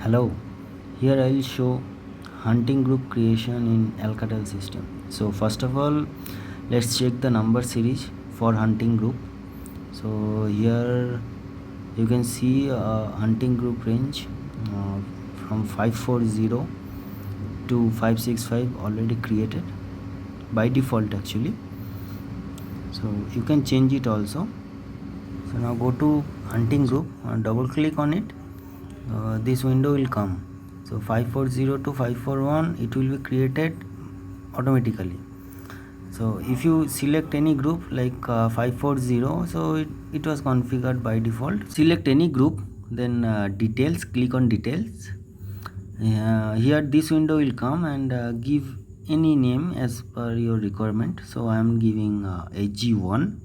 Hello, here I will show hunting group creation in Alcatel system. So first of all, let's check the number series for hunting group. So here you can see hunting group range from 540 to 565 already created by default actually. So you can change it also. So now go to hunting group and double click on it. This window will come. So 540 to 541 it will be created automatically. So if you select any group like 540, so it was configured by default. Select any group, then details, click on details. Here this window will come and give any name as per your requirement. So I am giving HG1.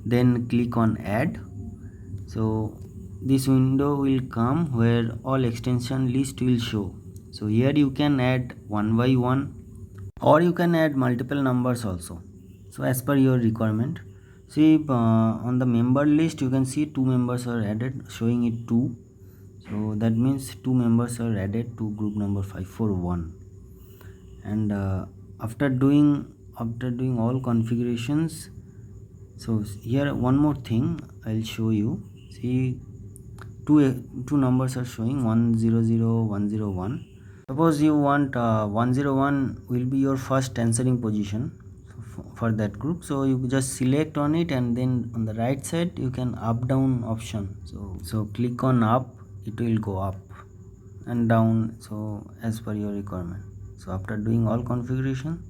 Then click on add. So this window will come where all extension list will show. So here you can add one by one, or you can add multiple numbers also, so as per your requirement. See on the member list you can see two members are added, showing it 2. So that means two members are added to group number 541. And after doing all configurations, so here one more thing I'll show you. See, two numbers are showing 100 101. Suppose you want 101 will be your first answering position for that group, so you just select on it, and then on the right side you can up down option. So click on up, it will go up and down, so as per your requirement. So after doing all configuration,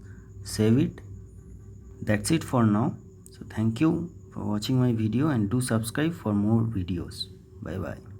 save it. That's it for now. So thank you for watching my video, and do subscribe for more videos. Bye bye.